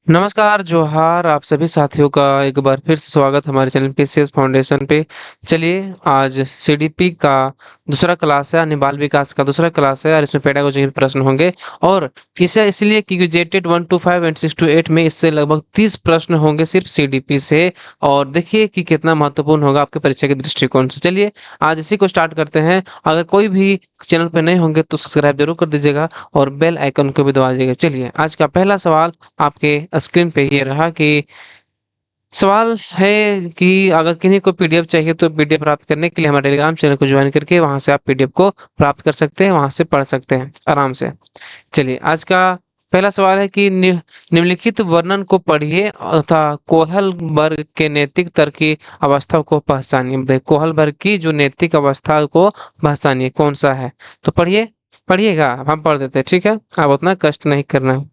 नमस्कार, जोहार आप सभी साथियों का एक बार फिर से स्वागत हमारे चैनल पीसीएस फाउंडेशन पे। चलिए आज सीडीपी का दूसरा क्लास है, यानी बाल विकास का दूसरा क्लास है और इसमें पेडागोजी के प्रश्न होंगे। और इसे इसलिए क्योंकि जेटेड 1 to 5 एंड 6 to 8 में इससे लगभग 30 प्रश्न होंगे सिर्फ सीडीपी से। और देखिए कि कितना महत्वपूर्ण होगा आपके परीक्षा के दृष्टिकोण से। चलिए आज इसी को स्टार्ट करते हैं। अगर कोई भी चैनल पे नए होंगे तो सब्सक्राइब जरूर कर दीजिएगा और बेल आइकन को भी दबा दीजिएगा। चलिए आज का पहला सवाल आपके स्क्रीन पे ये रहा कि सवाल है कि अगर किन्हीं को पीडीएफ चाहिए तो पीडीएफ प्राप्त करने के लिए हमारे टेलीग्राम चैनल को ज्वाइन करके वहां से आप पीडीएफ को प्राप्त कर सकते हैं, वहां से पढ़ सकते हैं आराम से। चलिए आज का पहला सवाल है कि निम्नलिखित वर्णन को पढ़िए तथा कोहलबर्ग के नैतिक तर्क की अवस्था को पहचानिए। बताइए कोहलबर्ग की जो नैतिक अवस्था को पहचानिए कौन सा है। तो पढ़िए, पढ़िएगा, हम पढ़ देते हैं, ठीक है, आप उतना कष्ट नहीं करना है।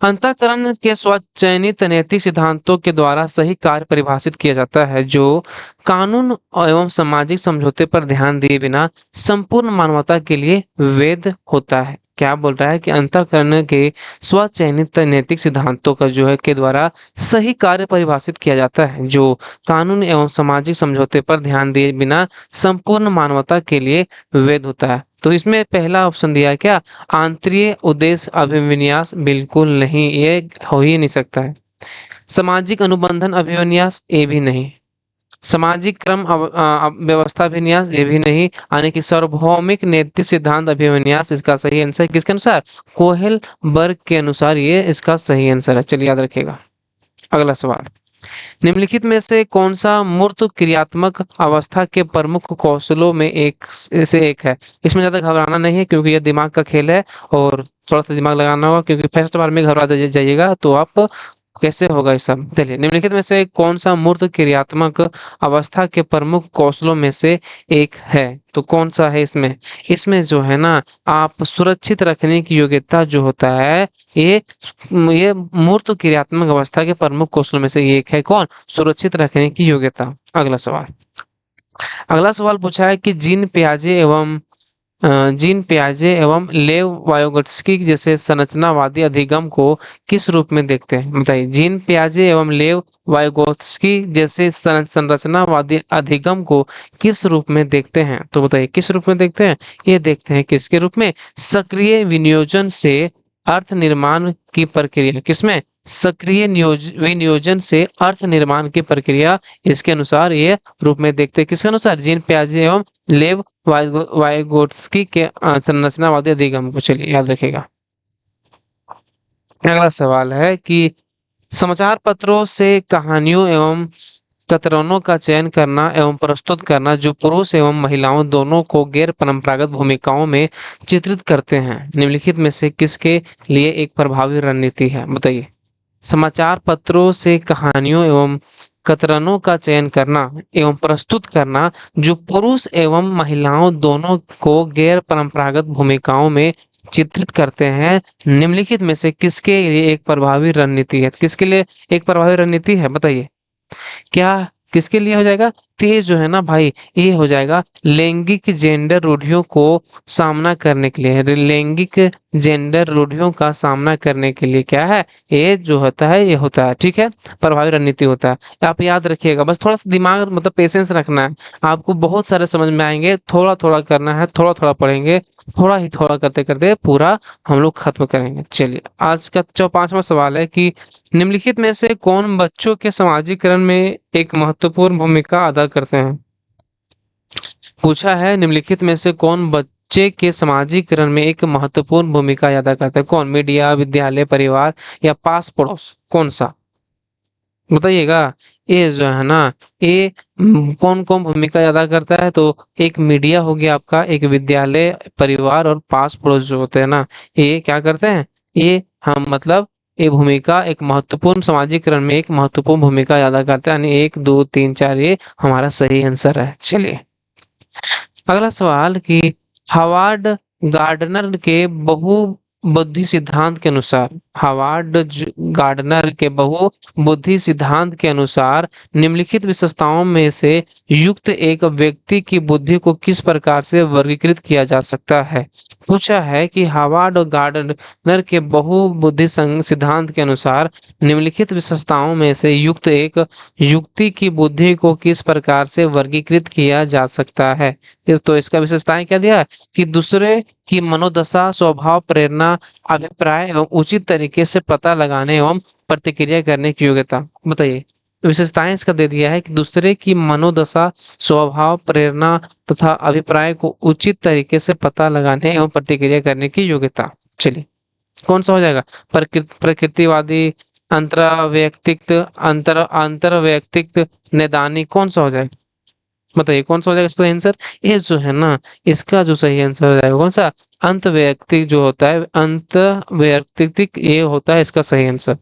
अंतःकरण के स्वचयनित नैतिक सिद्धांतों के द्वारा सही कार्य परिभाषित किया जाता है जो कानून एवं सामाजिक समझौते पर ध्यान दिए बिना संपूर्ण मानवता के लिए वैध होता है। क्या बोल रहा है कि अंतःकरण के स्वचयनित नैतिक सिद्धांतों का जो है के द्वारा सही कार्य परिभाषित किया जाता है जो कानून एवं सामाजिक समझौते पर ध्यान दिए बिना संपूर्ण मानवता के लिए वैध होता है। तो इसमें पहला ऑप्शन दिया है क्या, आंतरिक उद्देश्य अभिविन्यास, बिल्कुल नहीं, ये हो ही नहीं सकता है। सामाजिक अनुबंधन अभिविन्यास, ये भी नहीं। सामाजिक क्रम व्यवस्था अभिविन्यास, ये भी नहीं। यानी कि सार्वभौमिक नैतिक सिद्धांत अभिविन्यास इसका सही आंसर किसके अनुसार, कोहेल बर्ग के अनुसार ये इसका सही आंसर है। चलिए याद रखिएगा। अगला सवाल, निम्नलिखित में से कौन सा मूर्त क्रियात्मक अवस्था के प्रमुख कौशलों में एक से एक है। इसमें ज्यादा घबराना नहीं है क्योंकि यह दिमाग का खेल है और थोड़ा सा दिमाग लगाना होगा क्योंकि फर्स्ट बार में घबरा जाइएगा तो आप कैसे होगा ये सब। चलिए निम्नलिखित में से कौन सा मूर्त क्रियात्मक अवस्था के प्रमुख कौशलों में से एक है। तो कौन सा है इसमें, इसमें जो है ना, आप सुरक्षित रखने की योग्यता जो होता है ये ये मूर्त क्रियात्मक अवस्था के प्रमुख कौशलों में से एक है कौन, सुरक्षित रखने की योग्यता। अगला सवाल, अगला सवाल पूछा है कि जीन पियाजे एवं लेव वायोगट्स्की जैसे संरचनावादी अधिगम को किस रूप में देखते हैं। बताइए जीन पियाजे एवं लेव वायोगोत्स्की जैसे संरचनावादी अधिगम को किस रूप में देखते हैं। तो बताइए किस रूप में देखते हैं, ये देखते हैं किसके रूप में, सक्रिय विनियोजन से अर्थ निर्माण की प्रक्रिया, किसमें, सक्रिय विनियोजन से अर्थ निर्माण की प्रक्रिया, इसके अनुसार ये रूप में देखते हैं। किसके अनुसार, जीन पियाजे एवं लेव वाइगोत्स्की के संरचनावादी अधिगम को। चलिए याद रखेगा। अगला सवाल है कि समाचार पत्रों से कहानियों एवं कतरनों का चयन करना एवं प्रस्तुत करना जो पुरुष एवं महिलाओं दोनों को गैर परंपरागत भूमिकाओं में चित्रित करते हैं, निम्नलिखित में से किसके लिए एक प्रभावी रणनीति है। बताइए समाचार पत्रों से कहानियों एवं कतरनों का चयन करना एवं प्रस्तुत करना जो पुरुष एवं महिलाओं दोनों को गैर परंपरागत भूमिकाओं में चित्रित करते हैं, निम्नलिखित में से किसके लिए एक प्रभावी रणनीति है। किसके लिए एक प्रभावी रणनीति है, बताइए क्या किसके लिए हो जाएगा। तेज जो है ना भाई, ये हो जाएगा लैंगिक जेंडर रूढ़ियों को सामना करने के लिए। लैंगिक जेंडर रूढ़ियों का सामना करने के लिए क्या है, ये जो होता है ये होता है, ठीक है, प्रभावी रणनीति होता है। आप याद रखिएगा, बस थोड़ा सा दिमाग मतलब पेशेंस रखना है, आपको बहुत सारे समझ में आएंगे, थोड़ा थोड़ा करना है, थोड़ा थोड़ा पढ़ेंगे, थोड़ा ही थोड़ा करते करते पूरा हम लोग खत्म करेंगे। चलिए आज का जो पांचवा सवाल है कि निम्नलिखित में से कौन बच्चों के समाजीकरण में एक महत्वपूर्ण भूमिका अदा करते हैं। पूछा है निम्नलिखित में से कौन बच्चे के समाजीकरण में एक महत्वपूर्ण भूमिका अदा करता है। कौन, मीडिया, विद्यालय, परिवार या पास पड़ोस, कौन सा बताइएगा। ये जो है ना, ये कौन कौन भूमिका अदा करता है। तो एक मीडिया हो गया आपका, एक विद्यालय, परिवार और पास पड़ोस जो होते हैं ना, ये क्या करते हैं, ये हम मतलब ये भूमिका एक महत्वपूर्ण सामाजिकरण में एक महत्वपूर्ण भूमिका अदा करते हैं। यानी 1 2 3 4 ये हमारा सही आंसर है। चलिए अगला सवाल कि हार्वर्ड गार्डनर के बहुबुद्धि सिद्धांत के अनुसार, हार्वर्ड गार्डनर के बहुबुद्धि सिद्धांत के अनुसार निम्नलिखित विशेषताओं में से युक्त एक व्यक्ति की बुद्धि को किस प्रकार से वर्गीकृत किया जा सकता है। पूछा है कि हार्वर्ड और गार्डनर के बहुबुद्धि सिद्धांत के अनुसार निम्नलिखित विशेषताओं में से युक्त एक युक्ति की बुद्धि को किस प्रकार से वर्गीकृत किया जा सकता है। तो इसका विशेषताएं क्या दिया है कि दूसरे की मनोदशा, स्वभाव, प्रेरणा, अभिप्राय एवं उचित तरीके से पता लगाने एवं प्रतिक्रिया करने की योग्यता। बताइए, विशेषताएं इसका दे दिया है कि दूसरे की मनोदशा, स्वभाव, प्रेरणा तथा अभिप्राय को उचित तरीके से पता लगाने एवं प्रतिक्रिया करने की योग्यता। चलिए, कौन सा हो जाएगा? प्रकृतिवादी, अंतर वैयक्तिक, नैदानिक, कौन सा हो जाएगा? बताइए कौन सा हो जाएगा इसका आंसर? ये जो है ना, इसका जो सही आंसर हो जाएगा कौन सा? अंत वैयक्तिक जो होता है, अंत वैयक्तिक, ये होता है इसका सही आंसर।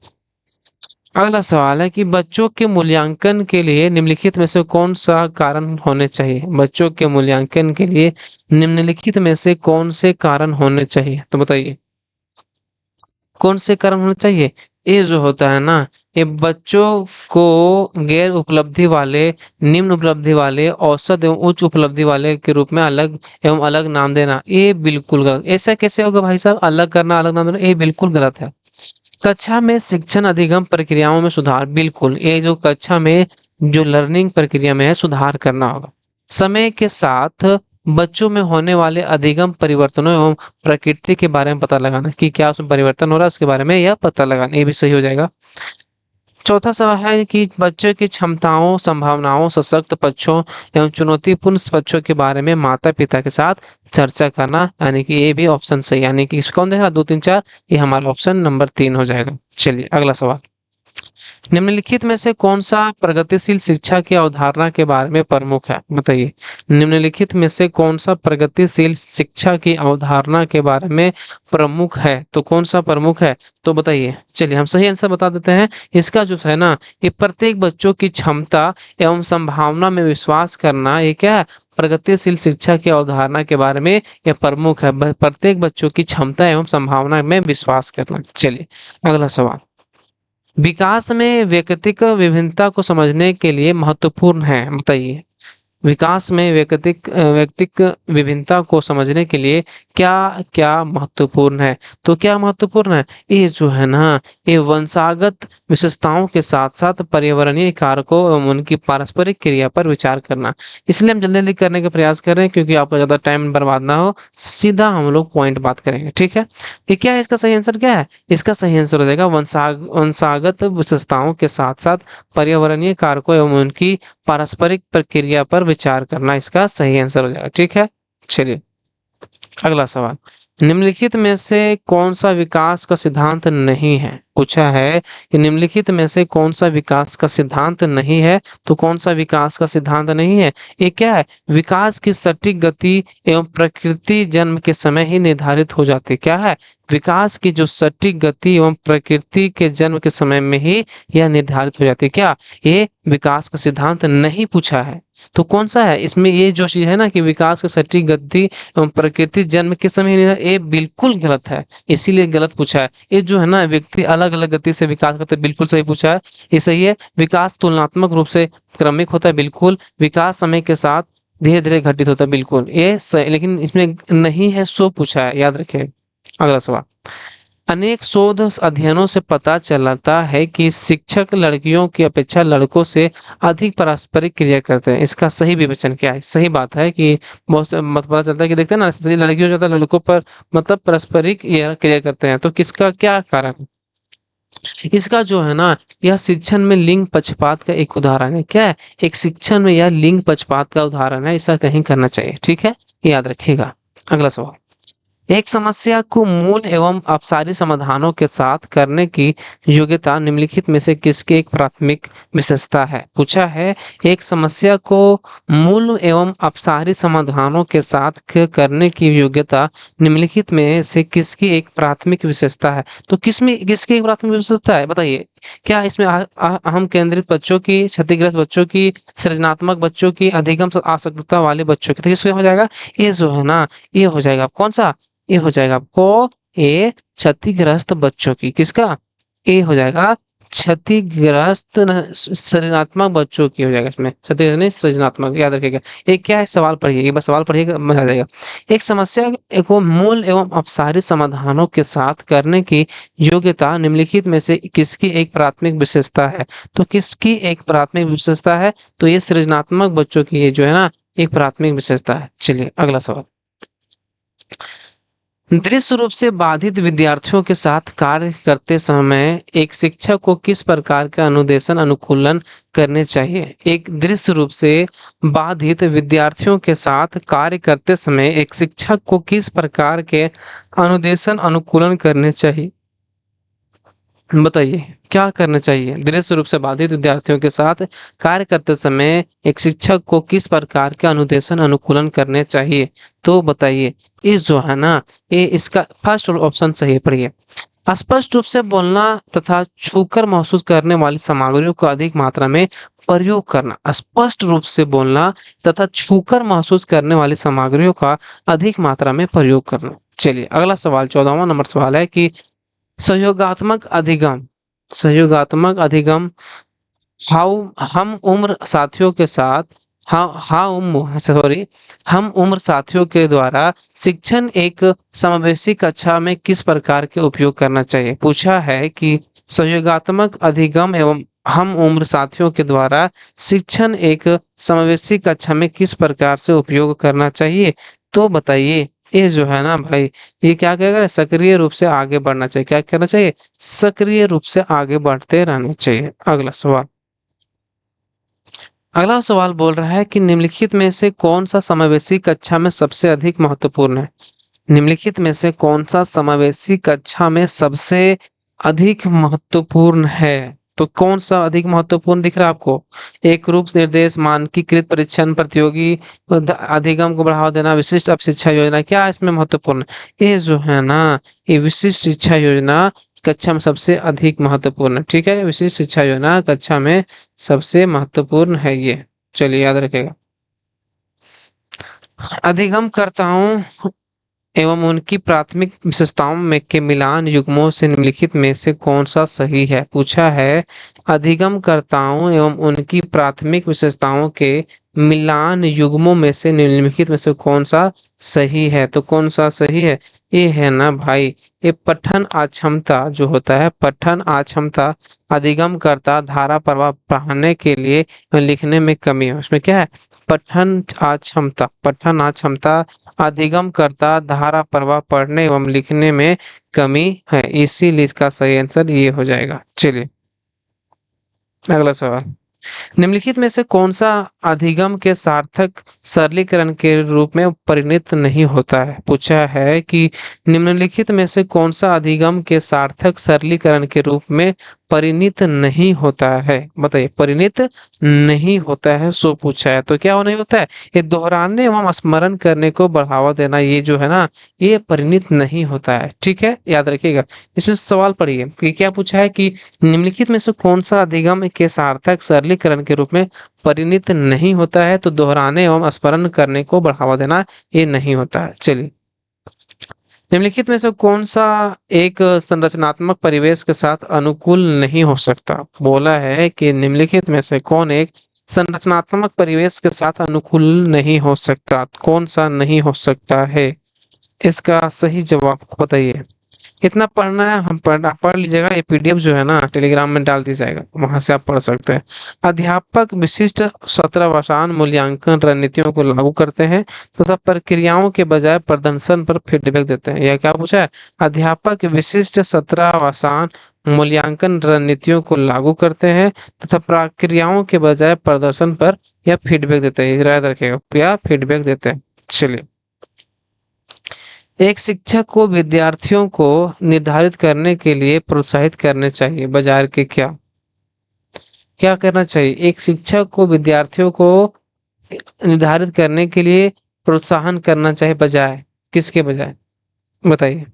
अगला सवाल है कि बच्चों के मूल्यांकन के लिए निम्नलिखित में से कौन सा कारण होने चाहिए। बच्चों के मूल्यांकन के लिए निम्नलिखित में से कौन से कारण होने चाहिए? तो बताइए कौन से कारण होने चाहिए? ये जो होता है ना, ये बच्चों को गैर उपलब्धि वाले, निम्न उपलब्धि वाले, औसत एवं उच्च उपलब्धि वाले के रूप में अलग एवं अलग नाम देना, ये बिल्कुल गलत। ऐसा कैसे होगा भाई साहब? अलग करना, अलग नाम देना, ये बिल्कुल गलत है। कक्षा में शिक्षण अधिगम प्रक्रियाओं में सुधार, बिल्कुल ये जो कक्षा में जो लर्निंग प्रक्रिया में है, सुधार करना होगा। समय के साथ बच्चों में होने वाले अधिगम परिवर्तनों एवं प्रकृति के बारे में पता लगाना कि क्या उसमें परिवर्तन हो रहा है, उसके बारे में यह पता लगाना, ये भी सही हो जाएगा। चौथा सवाल है कि बच्चों की क्षमताओं, संभावनाओं, सशक्त पक्षों एवं चुनौतीपूर्ण पक्षों के बारे में माता पिता के साथ चर्चा करना, यानी कि ये भी ऑप्शन सही, यानी कि इसमें कौन देख रहा? 2, 3, 4, ये हमारा ऑप्शन नंबर 3 हो जाएगा। चलिए अगला सवाल, निम्नलिखित में से कौन सा प्रगतिशील शिक्षा की अवधारणा के बारे में प्रमुख है? बताइए, निम्नलिखित में से कौन सा प्रगतिशील शिक्षा की अवधारणा के बारे में प्रमुख है? तो कौन सा प्रमुख है? तो बताइए। चलिए हम सही आंसर बता देते हैं। इसका जो है ना, ये प्रत्येक बच्चों की क्षमता एवं संभावना में विश्वास करना, ये क्या है? प्रगतिशील शिक्षा की अवधारणा के बारे में यह प्रमुख है, प्रत्येक बच्चों की क्षमता एवं संभावना में विश्वास करना। चलिए अगला सवाल, विकास में व्यक्तिक विभिन्नता को समझने के लिए महत्वपूर्ण है। बताइए, विकास में व्यक्तिक विभिन्नता को समझने के लिए क्या क्या महत्वपूर्ण है? तो क्या महत्वपूर्ण है? ये जो है ना, ये वंशागत विशेषताओं के साथ साथ पर्यावरणीय कारकों एवं उनकी पारस्परिक क्रिया पर विचार करना। इसलिए हम जल्दी जल्दी करने का प्रयास कर रहे हैं, क्योंकि आपका ज्यादा टाइम बर्बाद ना हो, सीधा हम लोग पॉइंट बात करेंगे। ठीक है, ये क्या है? इसका सही आंसर क्या है? इसका सही आंसर हो जाएगा वंशागत विशेषताओं के साथ साथ पर्यावरणीय कारकों एवं उनकी पारस्परिक प्रक्रिया पर विचार करना, इसका सही आंसर हो जाएगा। ठीक है, चलिए अगला सवाल, निम्नलिखित में से कौन सा विकास का सिद्धांत नहीं है? पूछा है कि निम्नलिखित में से कौन सा विकास का सिद्धांत नहीं है। तो कौन सा विकास का सिद्धांत नहीं है? ये क्या है? विकास की सटीक गति एवं प्रकृति जन्म के समय ही निर्धारित हो जाती है। क्या है? विकास की जो सटीक गति एवं प्रकृति के जन्म के समय में ही यह निर्धारित हो जाती है। क्या ये विकास का सिद्धांत नहीं पूछा है? तो कौन सा है इसमें? ये जो चीज है ना कि विकास की सटीक गति एवं प्रकृति जन्म के समय ही, ये बिल्कुल गलत है, इसीलिए गलत पूछा है। ये जो है ना, व्यक्ति अलग अलग गति से विकास करते, बिल्कुल सही पूछा है, ये सही है। विकास तुलनात्मक रूप से क्रमिक होता है, बिल्कुल। विकास समय के साथ धीरे धीरे घटित होता है, बिल्कुल ये सही, लेकिन इसमें नहीं है सो पूछा है, याद रखें। अगला सवाल, अनेक शोध अध्ययनों से पता चलता है कि शिक्षक लड़कियों की अपेक्षा लड़कों से अधिक पारस्परिक क्रिया करते हैं। इसका सही विवेचन क्या है? सही बात है कि बहुत पता चलता है कि देखते हैं ना, लड़कियों ज्यादा लड़कों पर मतलब पारस्परिक क्रिया करते हैं। तो किसका क्या कारण है? इसका जो है ना, यह शिक्षण में लिंग पक्षपात का एक उदाहरण है। क्या है? एक शिक्षण में यह लिंग पक्षपात का उदाहरण है, ऐसा कहीं करना चाहिए। ठीक है, याद रखिएगा। अगला सवाल, एक समस्या को मूल एवं अपसारी समाधानों के साथ करने की योग्यता निम्नलिखित में से किसकी एक प्राथमिक विशेषता है? पूछा है, एक समस्या को मूल एवं अपसारी समाधानों के साथ करने की योग्यता निम्नलिखित में से किसकी एक प्राथमिक विशेषता है? तो किसकी एक प्राथमिक विशेषता है? बताइए, क्या इसमें अहम केंद्रित बच्चों की, क्षतिग्रस्त बच्चों की, सृजनात्मक बच्चों की, अधिगम आसक्तता वाले बच्चों की? तो किसमें हो जाएगा? ये जो है ना, ये हो जाएगा कौन सा? ये हो जाएगा आपको, ये क्षतिग्रस्त बच्चों की। किसका? ए हो जाएगा क्षतिग्रस्त सृजनात्मक बच्चों की हो जाएगा, इसमें क्षतिग्रस्त नहीं सृजनात्मक, याद रखिएगा। ये क्या है, सवाल पढ़िए, एक बार सवाल पढ़िएगा मजा आ जाएगा। एक समस्या को मूल एवं अपसारी समाधानों के साथ करने की योग्यता निम्नलिखित में से किसकी एक प्राथमिक विशेषता है? तो किसकी एक प्राथमिक विशेषता है? तो ये सृजनात्मक बच्चों की ये जो है ना एक प्राथमिक विशेषता है। चलिए अगला सवाल। दृश्य रूप से बाधित विद्यार्थियों के साथ कार्य करते समय एक शिक्षक को किस प्रकार का अनुदेशन अनुकूलन करने चाहिए? एक दृश्य रूप से बाधित विद्यार्थियों के साथ कार्य करते समय एक शिक्षक को किस प्रकार के अनुदेशन अनुकूलन करने चाहिए? बताइए क्या करना चाहिए? दृश्य रूप से बाधित विद्यार्थियों के साथ कार्य करते समय एक शिक्षक को किस प्रकार के अनुदेशन अनुकूलन करने चाहिए? तो बताइए, इस जो है ना ये इसका फर्स्ट ऑप्शन सही है, पढ़िए। स्पष्ट रूप से बोलना तथा छूकर महसूस करने वाली सामग्रियों को अधिक मात्रा में प्रयोग करना। स्पष्ट रूप से बोलना तथा छूकर महसूस करने वाली सामग्रियों का अधिक मात्रा में प्रयोग करना। चलिए अगला सवाल 14वां नंबर सवाल है कि सहयोगात्मक अधिगम, सहयोगात्मक अधिगम हाउ हम उम्र साथियों के साथ हम उम्र साथियों के द्वारा शिक्षण एक समावेशी कक्षा में किस प्रकार के उपयोग करना चाहिए? पूछा है कि सहयोगात्मक अधिगम एवं हम उम्र साथियों के द्वारा शिक्षण एक समावेशी कक्षा में किस प्रकार से उपयोग करना चाहिए? तो बताइए, ये जो है ना भाई, ये क्या कहेगा, सक्रिय रूप से आगे बढ़ना चाहिए। क्या करना चाहिए? सक्रिय रूप से आगे बढ़ते रहना चाहिए। अगला सवाल। अगला सवाल बोल रहा है कि निम्नलिखित में से कौन सा समावेशी कक्षा में सबसे अधिक महत्वपूर्ण है? निम्नलिखित में से कौन सा समावेशी कक्षा में सबसे अधिक महत्वपूर्ण है? तो कौन सा अधिक महत्वपूर्ण दिख रहा है आपको? एक रूप निर्देश, मानकीकृत परीक्षण, प्रतियोगी अधिगम को बढ़ावा देना, विशिष्ट अब शिक्षा योजना, क्या इसमें महत्वपूर्ण है? ये जो है ना ये विशिष्ट शिक्षा योजना कक्षा में सबसे अधिक महत्वपूर्ण है। ठीक है, विशिष्ट शिक्षा योजना कक्षा में सबसे महत्वपूर्ण है ये। चलिए याद रखेगा। अधिगमकर्ताओं एवं उनकी प्राथमिक विशेषताओं में के मिलान युग्मों से निम्नलिखित में से कौन सा सही है? पूछा है अधिगमकर्ताओं एवं उनकी प्राथमिक विशेषताओं के मिलान युग्मों में से निम्नलिखित में से कौन सा सही है? तो कौन सा सही है? ये है ना भाई, ये पठन अक्षमता जो होता है, पठन अक्षमता अधिगमकर्ता धारा प्रवाह पढ़ने के लिए लिखने में कमी है, उसमें क्या है? पठन अक्षमता, पठन अक्षमता अधिगमकर्ता धारा प्रवाह पढ़ने एवं लिखने में कमी है, इसीलिए इसका सही आंसर ये हो जाएगा। चलिए अगला सवाल। निम्नलिखित में से कौन सा अधिगम के सार्थक सरलीकरण के रूप में परिणत नहीं होता है? पूछा है कि निम्नलिखित में से कौन सा अधिगम के सार्थक सरलीकरण के रूप में परिणत नहीं होता है? बताइए, परिणत नहीं होता है सो पूछा है, तो क्या वो नहीं होता है? ये दोहराने एवं स्मरण करने को बढ़ावा देना, ये जो है ना ये परिणत नहीं होता है। ठीक है, याद रखिएगा। इसमें सवाल पढ़िए कि क्या पूछा है कि निम्नलिखित में से कौन सा अधिगम के सार्थक सरलीकरण के रूप में परिणत नहीं होता है? तो दोहराने एवं स्मरण करने को बढ़ावा देना ये नहीं होता है। चलिए निम्नलिखित में से कौन सा एक संरचनात्मक परिवेश के साथ अनुकूल नहीं हो सकता? बोला है कि निम्नलिखित में से कौन एक संरचनात्मक परिवेश के साथ अनुकूल नहीं हो सकता? कौन सा नहीं हो सकता है? इसका सही जवाब बताइए। इतना पढ़ना है, हम पढ़ लीजिएगा। ये पीडीएफ जो है ना टेलीग्राम में डाल दी जाएगा, वहां से आप पढ़ सकते हैं। अध्यापक विशिष्ट सत्रावसान मूल्यांकन रणनीतियों को लागू करते हैं तथा प्रक्रियाओं के बजाय प्रदर्शन पर फीडबैक देते हैं। यह क्या पूछा है? अध्यापक विशिष्ट सत्रावसान मूल्यांकन रणनीतियों को लागू करते हैं तथा प्रक्रियाओं के बजाय प्रदर्शन पर या फीडबैक देते हैं, याद रखिएगा, या फीडबैक देते हैं। चलिए एक शिक्षक को विद्यार्थियों को निर्धारित करने के लिए प्रोत्साहित करने चाहिए बजाय के क्या? क्या करना चाहिए? एक शिक्षक को विद्यार्थियों को निर्धारित करने के लिए प्रोत्साहन करना चाहिए बजाय किसके? बजाय बताइए।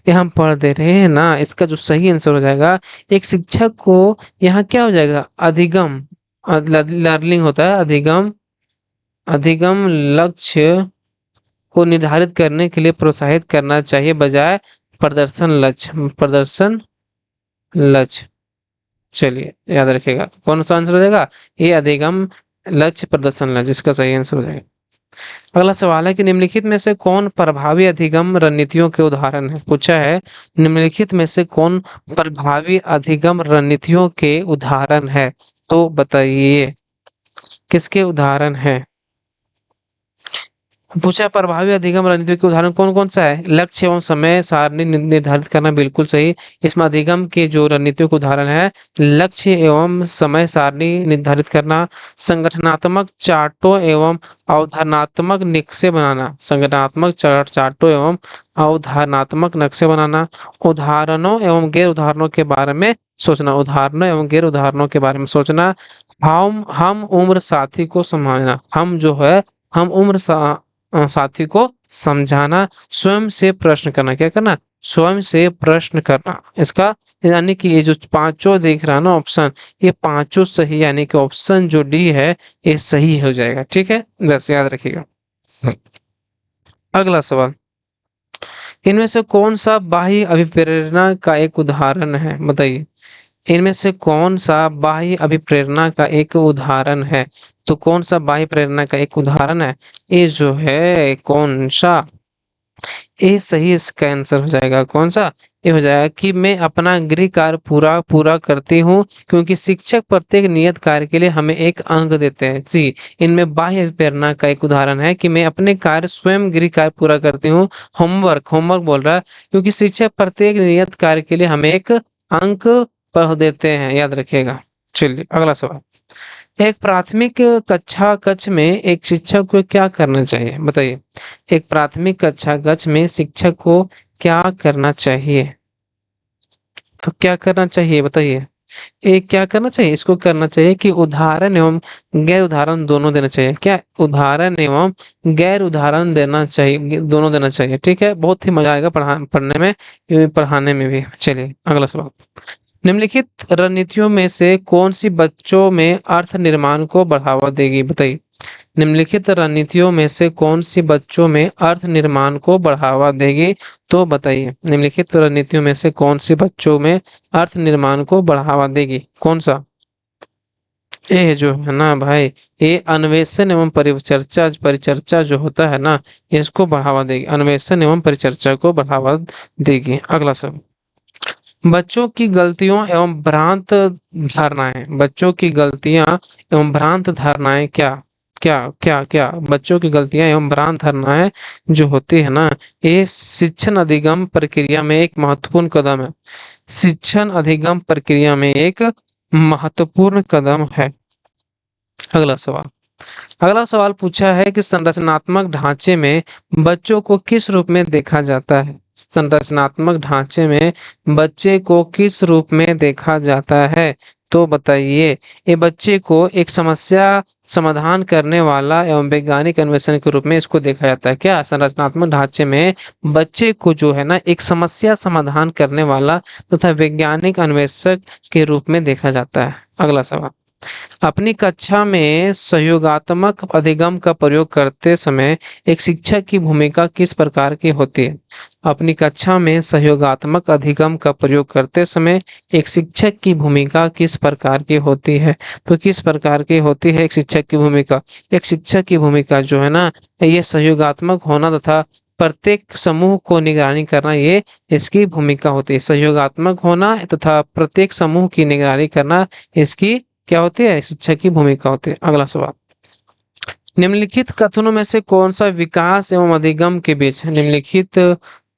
ये हम पढ़ दे रहे हैं ना, इसका जो सही आंसर हो जाएगा, एक शिक्षक को यहाँ क्या हो जाएगा? अधिगम लर्निंग होता है, अधिगम अधिगम लक्ष्य को निर्धारित करने के लिए प्रोत्साहित करना चाहिए बजाय प्रदर्शन लक्ष्य, प्रदर्शन लक्ष्य। चलिए याद रखिएगा कौन सा आंसर हो जाएगा, ये अधिगम लक्ष्य प्रदर्शन लक्ष्य, जिसका सही आंसर हो जाएगा। अगला सवाल है कि निम्नलिखित में से कौन प्रभावी अधिगम रणनीतियों के उदाहरण है, पूछा है निम्नलिखित में से कौन प्रभावी अधिगम रणनीतियों के उदाहरण है, तो बताइए किसके उदाहरण है। पूछा प्रभावी अधिगम रणनीति के उदाहरण कौन कौन सा है, लक्ष्य एवं समय सारणी निर्धारित करना, बिल्कुल सही। इसमें अधिगम के जो रणनीतियों के उदाहरण है, लक्ष्य एवं समय सारणी निर्धारित करना, संगठनात्मक चार्टों एवं अवधारणात्मक नक्शे बनाना, संगठनात्मक चार्टों एवं अवधारणात्मक नक्शे बनाना, उदाहरणों एवं गैर उदाहरणों के बारे में सोचना, उदाहरणों एवं गैर उदाहरणों के बारे में सोचना, हम उम्र साथी को समझना, हम जो है हम उम्र साथी को समझाना, स्वयं से प्रश्न करना, क्या करना, स्वयं से प्रश्न करना। इसका यानी कि ये जो पांचों देख रहा है ना ऑप्शन, ये पांचों सही, यानी कि ऑप्शन जो डी है ये सही हो जाएगा। ठीक है, बस याद रखिएगा। अगला सवाल, इनमें से कौन सा बाह्य अभिप्रेरणा का एक उदाहरण है, बताइए इनमें से कौन सा बाह्य अभिप्रेरणा का एक उदाहरण है, तो कौन सा बाह्य प्रेरणा का एक उदाहरण है, ये जो है कौन सा, ये सही इसका आंसर हो जाएगा कौन सा, ये हो जाएगा कि मैं अपना गृह कार्य पूरा पूरा करती हूँ क्योंकि शिक्षक प्रत्येक नियत कार्य के लिए हमें एक अंक देते हैं। जी, इनमें बाह्य अभिप्रेरणा का एक उदाहरण है कि मैं अपने कार्य स्वयं गृह कार्य पूरा करती हूँ, होमवर्क होमवर्क बोल रहा है, क्योंकि शिक्षक प्रत्येक नियत कार्य के लिए हमें एक अंक पर देते हैं, याद रखिएगा। चलिए अगला सवाल, एक प्राथमिक कक्षा कक्ष में एक शिक्षक को क्या करना चाहिए, बताइए एक प्राथमिक कक्षा कक्ष में शिक्षक को क्या करना चाहिए, तो क्या करना चाहिए बताइए, एक क्या करना चाहिए, इसको करना चाहिए कि उदाहरण एवं गैर उदाहरण दोनों देना चाहिए, क्या उदाहरण एवं गैर उदाहरण देना चाहिए, दोनों देना चाहिए। ठीक है, बहुत ही मजा आएगा पढ़ने में, पढ़ाने में भी। चलिए अगला सवाल, निम्नलिखित रणनीतियों में से कौन सी बच्चों में अर्थ निर्माण को बढ़ावा देगी, बताइए निम्नलिखित रणनीतियों में से कौन सी बच्चों में अर्थ निर्माण को बढ़ावा देगी, तो बताइए निम्नलिखित रणनीतियों में से कौन सी बच्चों में अर्थ निर्माण को बढ़ावा देगी, कौन सा, ये जो है ना भाई, ये अन्वेषण एवं परिचर्चा परिचर्चा जो होता है ना, इसको बढ़ावा देगी, अन्वेषण एवं परिचर्चा को बढ़ावा देगी। अगला सब, बच्चों की गलतियों एवं भ्रांत धारणाएं, बच्चों की गलतियां एवं भ्रांत धारणाएं क्या क्या क्या क्या, बच्चों की गलतियां एवं भ्रांत धारणाएं जो होती है ना, ये शिक्षण अधिगम प्रक्रिया में एक महत्वपूर्ण कदम है, शिक्षण अधिगम प्रक्रिया में एक महत्वपूर्ण कदम है। अगला सवाल, अगला सवाल पूछा है कि संरचनात्मक ढांचे में बच्चों को किस रूप में देखा जाता है, संरचनात्मक ढांचे में बच्चे को किस रूप में देखा जाता है, तो बताइए ये बच्चे को एक समस्या समाधान करने वाला एवं वैज्ञानिक अन्वेषण के रूप में इसको देखा जाता है, क्या संरचनात्मक ढांचे में बच्चे को जो है ना एक समस्या समाधान करने वाला तथा वैज्ञानिक अन्वेषक के रूप में देखा जाता है। अगला सवाल, अपनी कक्षा में सहयोगात्मक अधिगम का प्रयोग करते समय एक शिक्षक की भूमिका किस प्रकार की होती है, अपनी कक्षा में सहयोगात्मक अधिगम का प्रयोग करते समय एक शिक्षक की भूमिका किस प्रकार की होती है, तो किस प्रकार की होती है एक शिक्षक की भूमिका, एक शिक्षक की भूमिका जो है ना ये सहयोगात्मक होना तथा प्रत्येक समूह को निगरानी करना, ये इसकी भूमिका होती है, सहयोगात्मक होना तथा प्रत्येक समूह की निगरानी करना इसकी क्या होती है, शिक्षक की भूमिका होती है। अगला सवाल, निम्नलिखित कथनों में से कौन सा विकास एवं अधिगम के बीच, निम्नलिखित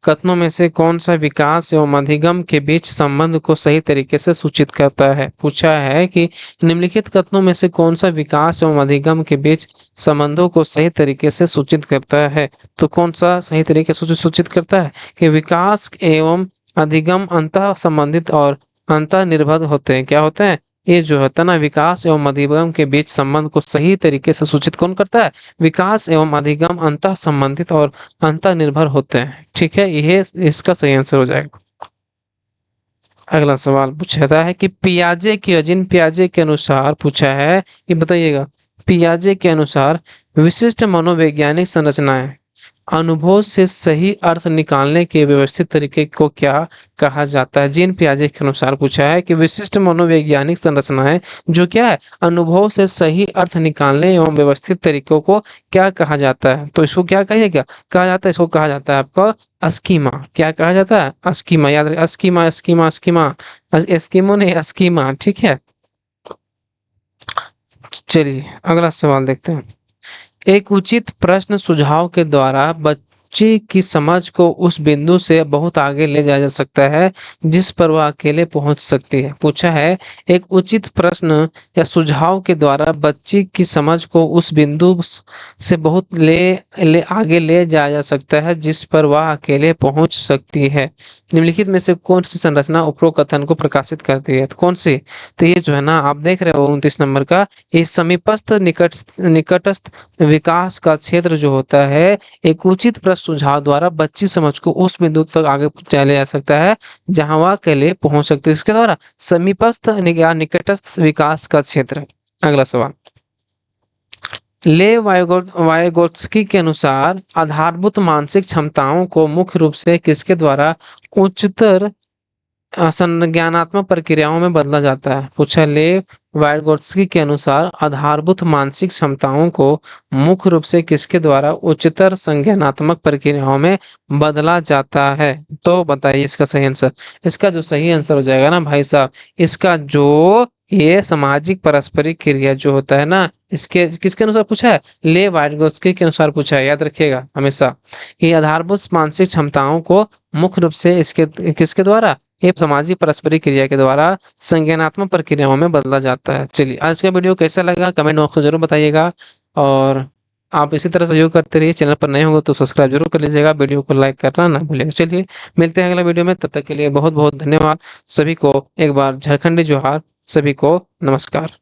कथनों में से कौन सा विकास एवं अधिगम के बीच संबंध को सही तरीके से सूचित करता है, पूछा है कि निम्नलिखित कथनों में से कौन सा विकास एवं अधिगम के बीच संबंधों को सही तरीके से सूचित करता है, तो कौन सा सही तरीके से सूचित करता है कि विकास एवं अधिगम अंतः संबंधित और अंतः निर्भर होते हैं, क्या होते हैं, ये जो होता है ना विकास एवं अधिगम के बीच संबंध को सही तरीके से सूचित कौन करता है, विकास एवं अधिगम अंतः संबंधित और अंतः निर्भर होते हैं। ठीक है, यह इसका सही आंसर हो जाएगा। अगला सवाल पूछा है कि पियाजे के अजीन पियाजे के अनुसार, पूछा है ये बताइएगा पियाजे के अनुसार विशिष्ट मनोवैज्ञानिक संरचनाएं, अनुभव से सही अर्थ निकालने के व्यवस्थित तरीके को क्या कहा जाता है? जीन पियाजे के अनुसार पूछा है कि विशिष्ट मनोवैज्ञानिक संरचनाएं जो क्या है, अनुभव से सही अर्थ निकालने एवं व्यवस्थित तरीकों को क्या कहा जाता है? तो इसको क्या कहिएगा, कहा जाता है, इसको कहा जाता है आपका अस्कीमा। क्या कहा जाता है? अस्कीमा। याद रहे, अस्कीमा अस्कीमा अस्कीमा, एस्कीमो नहीं, अस्कीमा, ठीक है। चलिए अगला सवाल देखते हैं। एक उचित प्रश्न सुझाव के द्वारा बच्चे की समझ को उस बिंदु से बहुत आगे ले जाया जा सकता है जिस पर वह अकेले पहुंच सकती है। पूछा है, एक उचित प्रश्न या सुझाव के द्वारा बच्चे की समझ को उस बिंदु से बहुत आगे ले जाया जा सकता है जिस पर वह अकेले पहुंच सकती है। निम्नलिखित में से कौन सी संरचना उपरोक्त कथन को प्रकाशित करती है? तो कौन सी? तो ये जो है ना, आप देख रहे हो 29 नंबर का, ये समीपस्थ निकटस्थ विकास का क्षेत्र जो होता है, एक उचित प्रश्न सुझाव द्वारा बच्ची समझ को उस बिंदु तक आगे चले जा सकता है जहां वह अकेले पहुंच सकते हैं। इसके द्वारा समीपस्थ या निकटस्थ विकास का क्षेत्र। अगला सवाल, वाइगोत्स्की के अनुसार आधारभूत मानसिक क्षमताओं को मुख्य रूप से किसके द्वारा उच्चतर संज्ञानात्मक प्रक्रियाओं में बदला जाता है? पूछा, लेव वाइगोत्स्की के अनुसार आधारभूत मानसिक क्षमताओं को मुख्य रूप से किसके द्वारा उच्चतर संज्ञानात्मक प्रक्रियाओं में बदला जाता है? तो बताइए इसका सही आंसर। इसका जो सही आंसर हो जाएगा ना भाई साहब, इसका जो ये सामाजिक पारस्परिक क्रिया जो होता है ना, इसके किसके अनुसार पूछा है? ले वाइगोत्स्की के अनुसार पूछा है। याद रखिएगा हमेशा कि आधारभूत मानसिक क्षमताओं को मुख्य रूप से इसके किसके द्वारा, ये सामाजिक पारस्परिक क्रिया के द्वारा संज्ञानात्मक प्रक्रियाओं में बदला जाता है। चलिए आज का वीडियो कैसा लगा कमेंट बॉक्स में जरूर बताइएगा, और आप इसी तरह सहयोग करते रहिए। चैनल पर नए होंगे तो सब्सक्राइब जरूर कर लीजिएगा, वीडियो को लाइक करना ना भूलिएगा। चलिए मिलते हैं अगला वीडियो में, तब तक के लिए बहुत बहुत धन्यवाद। सभी को एक बार झारखंडी जोहार, सभी को नमस्कार।